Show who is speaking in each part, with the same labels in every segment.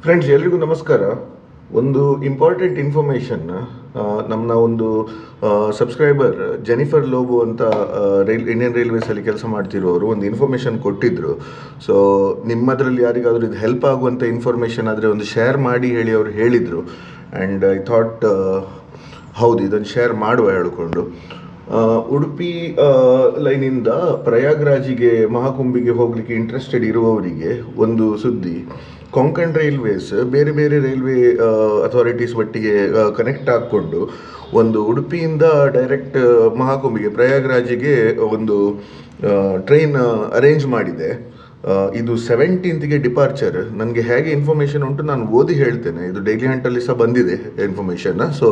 Speaker 1: Friends, ಎಲ್ರಿಗೂ ನಮಸ್ಕಾರ. ಒಂದು ಇಂಪಾರ್ಟೆಂಟ್ ಇನ್ಫಾರ್ಮೇಷನ್ ನಮ್ಮ ಒಂದು ಸಬ್ಸ್ಕ್ರೈಬರ್ ಜೆನಿಫರ್ ಲೋಬೋ ಅಂತ ಇಂಡಿಯನ್ ರೈಲ್ವೇಸಲ್ಲಿ ಕೆಲಸ ಮಾಡ್ತಿರೋರು ಒಂದು ಇನ್ಫಾರ್ಮೇಷನ್ ಕೊಟ್ಟಿದ್ದರು. ಸೊ ನಿಮ್ಮದ್ರಲ್ಲಿ ಯಾರಿಗಾದರೂ ಇದು ಹೆಲ್ಪ್ ಆಗುವಂಥ ಇನ್ಫಾರ್ಮೇಷನ್ ಆದರೆ ಒಂದು ಶೇರ್ ಮಾಡಿ ಹೇಳಿ ಅವರು ಹೇಳಿದರು. ಆ್ಯಂಡ್ ಐ ಥಾಟ್ ಹೌದು, ಇದನ್ನು ಶೇರ್ ಮಾಡುವ ಹೇಳಿಕೊಂಡು. ಉಡುಪಿ ಲೈನಿಂದ ಪ್ರಯಾಗ್ರಾಜಿಗೆ ಮಹಾಕುಂಭಿಗೆ ಹೋಗಲಿಕ್ಕೆ ಇಂಟ್ರೆಸ್ಟೆಡ್ ಇರುವವರಿಗೆ ಒಂದು ಸುದ್ದಿ. ಕೊಂಕಣ್ ರೈಲ್ವೇಸ್ ಬೇರೆ ಬೇರೆ ರೈಲ್ವೆ ಅಥಾರಿಟೀಸ್ ಒಟ್ಟಿಗೆ ಕನೆಕ್ಟ್ ಆಗಿಕೊಂಡು ಒಂದು ಉಡುಪಿಯಿಂದ ಡೈರೆಕ್ಟ್ ಮಹಾಕುಂಭಿಗೆ ಪ್ರಯಾಗ್ರಾಜಿಗೆ ಒಂದು ಟ್ರೈನ್ ಅರೇಂಜ್ ಮಾಡಿದೆ. ಇದು 17th ಡಿಪಾರ್ಚರ್. ನನಗೆ ಹೇಗೆ ಇನ್ಫಾರ್ಮೇಷನ್ ಉಂಟು ನಾನು ಓದಿ ಹೇಳ್ತೇನೆ. ಇದು ಡೈಲಿ ಹಂಟಲ್ಲಿ ಸಹ ಬಂದಿದೆ ಇನ್ಫಾರ್ಮೇಷನ್. ಸೊ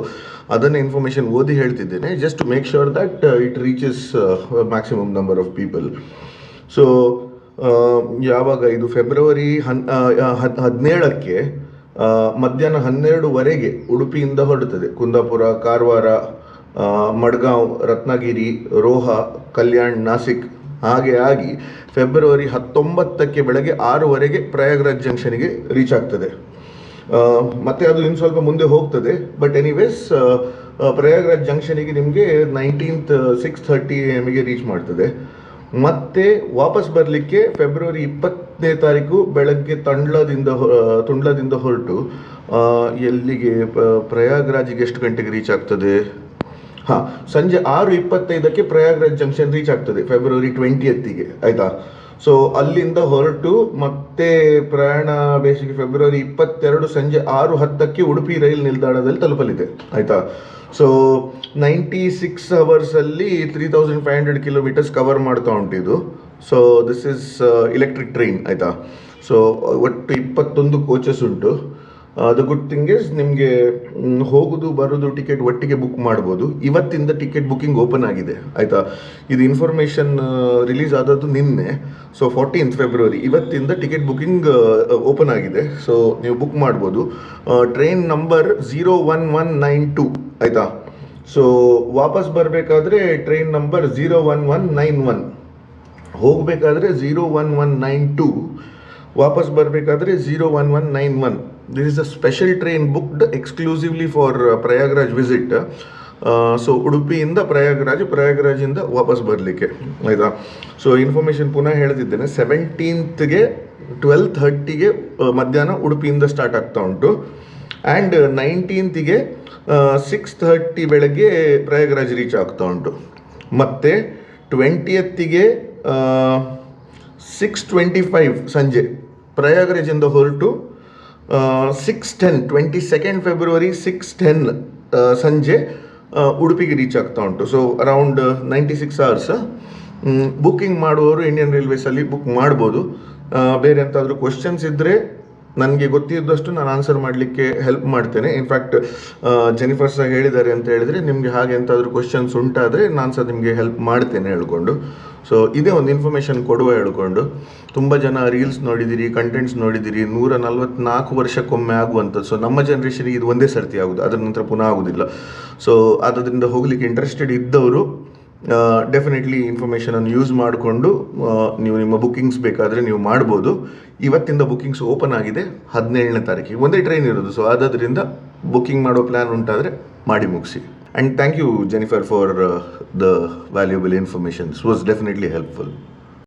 Speaker 1: ಅದನ್ನು ಇನ್ಫಾರ್ಮೇಷನ್ ಓದಿ ಹೇಳ್ತಿದ್ದೇನೆ, just to make sure that it reaches maximum number of people. So ಯಾವಾಗ ಇದು ಫೆಬ್ರವರಿ 17ಕ್ಕೆ ಮಧ್ಯಾಹ್ನ 12ವರೆಗೆ ಉಡುಪಿಯಿಂದ ಹೊರಡುತ್ತದೆ. ಕುಂದಾಪುರ, ಕಾರವಾರ, ಮಡ್ಗಾಂವ್, ರತ್ನಗಿರಿ, ರೋಹಾ, ಕಲ್ಯಾಣ್, ನಾಸಿಕ್ ಹಾಗೆ ಆಗಿ ಫೆಬ್ರವರಿ 19ಕ್ಕೆ ಬೆಳಗ್ಗೆ 6ವರೆಗೆ ಪ್ರಯಾಗ್ರಾಜ್ ಜಂಕ್ಷನ್ಗೆ ರೀಚ್ ಆಗ್ತದೆ. ಮತ್ತು ಅದು ಇನ್ನು ಸ್ವಲ್ಪ ಮುಂದೆ ಹೋಗ್ತದೆ. ಬಟ್ ಎನಿವೇಸ್ ಪ್ರಯಾಗ್ರಾಜ್ ಜಂಕ್ಷನಿಗೆ ನಿಮಗೆ 19th 6:30 AM ರೀಚ್ ಮಾಡ್ತದೆ. ಮತ್ತೆ ವಾಪಸ್ ಬರಲಿಕ್ಕೆ ಫೆಬ್ರವರಿ 20ನೇ ಬೆಳಗ್ಗೆ ತುಂಡ್ಲದಿಂದ ಹೊರಟು ಎಲ್ಲಿಗೆ ಪ್ರಯಾಗ್ರಾಜಿಗೆ ಎಷ್ಟು ಗಂಟೆಗೆ ರೀಚ್ ಆಗ್ತದೆ? ಸಂಜೆ 6:25ಕ್ಕೆ ಪ್ರಯಾಗ್ರಾಜ್ ಜಂಕ್ಷನ್ ರೀಚ್ ಆಗ್ತದೆ ಫೆಬ್ರವರಿ 20th, ಆಯಿತಾ. ಸೊ ಅಲ್ಲಿಂದ ಹೊರಟು ಮತ್ತೆ ಪ್ರಯಾಣ ಬೇಸಿಗೆ ಫೆಬ್ರವರಿ 22 ಸಂಜೆ 6:10ಕ್ಕೆ ಉಡುಪಿ ರೈಲ್ ನಿಲ್ದಾಣದಲ್ಲಿ ತಲುಪಲಿದೆ, ಆಯಿತಾ. ಸೊ 96 ಅವರ್ಸಲ್ಲಿ 3500 ಕಿಲೋಮೀಟರ್ಸ್ ಕವರ್ ಮಾಡ್ತಾ ಉಂಟಿದು. So this is electric train, ಆಯಿತಾ. ಸೊ ಒಟ್ಟು 21 ಕೋಚಸ್ ಉಂಟು. ದ ಗುಡ್ ಥಿಂಗ್ ಇಸ್ ನಿಮಗೆ ಹೋಗೋದು ಬರೋದು ಟಿಕೆಟ್ ಒಟ್ಟಿಗೆ ಬುಕ್ ಮಾಡ್ಬೋದು. ಇವತ್ತಿಂದ ಟಿಕೆಟ್ ಬುಕ್ಕಿಂಗ್ ಓಪನ್ ಆಗಿದೆ, ಆಯಿತಾ. ಇದು ಇನ್ಫಾರ್ಮೇಷನ್ ರಿಲೀಸ್ ಆದದ್ದು ನಿನ್ನೆ. ಸೊ 14th ಫೆಬ್ರವರಿ ಇವತ್ತಿಂದ ಟಿಕೆಟ್ ಬುಕ್ಕಿಂಗ್ ಓಪನ್ ಆಗಿದೆ. ಸೊ ನೀವು ಬುಕ್ ಮಾಡ್ಬೋದು. ಟ್ರೈನ್ ನಂಬರ್ 01192, ಆಯಿತಾ. ಸೊ ವಾಪಸ್ ಬರಬೇಕಾದ್ರೆ ಟ್ರೈನ್ ನಂಬರ್ 01191, ಹೋಗಬೇಕಾದ್ರೆ 01192, ವಾಪಸ್ ಬರಬೇಕಾದ್ರೆ 01191. This is a special train booked exclusively for Prayagraj visit. So ಉಡುಪಿಯಿಂದ ಪ್ರಯಾಗ್ರಾಜಿಂದ ವಾಪಸ್ ಬರಲಿಕ್ಕೆ, ಆಯಿತಾ. ಸೊ ಇನ್ಫಾರ್ಮೇಷನ್ ಪುನಃ ಹೇಳ್ತಿದ್ದೇನೆ. 17th 12:30 ಮಧ್ಯಾಹ್ನ ಉಡುಪಿಯಿಂದ ಸ್ಟಾರ್ಟ್ ಆಗ್ತಾ ಉಂಟು. ಆ್ಯಂಡ್ 19th 6:30 ಬೆಳಗ್ಗೆ ಪ್ರಯಾಗ್ರಾಜ್ ರೀಚ್ ಆಗ್ತಾ ಉಂಟು. ಮತ್ತು 20th 6:25 ಸಂಜೆ ಪ್ರಯಾಗ್ರಾಜಿಂದ ಹೊರಟು 6:10 22nd ಫೆಬ್ರವರಿ 6:10 ಸಂಜೆ ಉಡುಪಿಗೆ ರೀಚ್ ಆಗ್ತಾ ಉಂಟು. So around 96 hours. ಬುಕ್ಕಿಂಗ್ ಮಾಡುವವರು ಇಂಡಿಯನ್ ರೈಲ್ವೇಸಲ್ಲಿ ಬುಕ್ ಮಾಡ್ಬೋದು. ಬೇರೆ ಎಂತಾದರೂ ಕ್ವಶನ್ಸ್ ಇದ್ದರೆ ನನಗೆ ಗೊತ್ತಿದ್ದಷ್ಟು ನಾನು ಆನ್ಸರ್ ಮಾಡಲಿಕ್ಕೆ ಹೆಲ್ಪ್ ಮಾಡ್ತೇನೆ. ಇನ್ಫ್ಯಾಕ್ಟ್ ಜೆನಿಫರ್ ಸಹ ಹೇಳಿದ್ದಾರೆ ಅಂತ ಹೇಳಿದರೆ ನಿಮಗೆ ಹಾಗೆ ಎಂತಾದರೂ ಕ್ವಶನ್ಸ್ ಉಂಟಾದರೆ ನಾನು ಸಹ ನಿಮಗೆ ಹೆಲ್ಪ್ ಮಾಡ್ತೇನೆ ಹೇಳ್ಕೊಂಡು. ಸೊ ಇದೇ ಒಂದು ಇನ್ಫಾರ್ಮೇಷನ್ ಕೊಡುವ ಹೇಳ್ಕೊಂಡು. ತುಂಬ ಜನ ರೀಲ್ಸ್ ನೋಡಿದ್ದೀರಿ, ಕಂಟೆಂಟ್ಸ್ ನೋಡಿದ್ದೀರಿ, 144 ವರ್ಷಕ್ಕೊಮ್ಮೆ ಆಗುವಂಥದ್ದು. ಸೊ ನಮ್ಮ ಜನ್ರೇಷನಿಗೆ ಇದು ಒಂದೇ ಸರ್ತಿ ಆಗೋದು, ಅದರ ನಂತರ ಪುನಃ ಆಗೋದಿಲ್ಲ. ಸೊ ಅದರಿಂದ ಹೋಗಲಿಕ್ಕೆ ಇಂಟ್ರೆಸ್ಟೆಡ್ ಇದ್ದವರು ಡೆಫಿನೆಟ್ಲಿ ಇನ್ಫಾರ್ಮೇಷನನ್ನು ಯೂಸ್ ಮಾಡಿಕೊಂಡು ನೀವು ನಿಮ್ಮ ಬುಕ್ಕಿಂಗ್ಸ್ ಬೇಕಾದರೆ ನೀವು ಮಾಡ್ಬೋದು. ಇವತ್ತಿಂದ ಬುಕ್ಕಿಂಗ್ಸ್ ಓಪನ್ ಆಗಿದೆ. 17ನೇ ತಾರೀಕಿಗೆ ಒಂದೇ ಟ್ರೈನ್ ಇರೋದು. ಸೊ ಆದ್ದರಿಂದ ಬುಕ್ಕಿಂಗ್ ಮಾಡೋ ಪ್ಲ್ಯಾನ್ ಉಂಟಾದರೆ ಮಾಡಿ ಮುಗಿಸಿ. And thank you Jennifer for the valuable information. It was definitely helpful.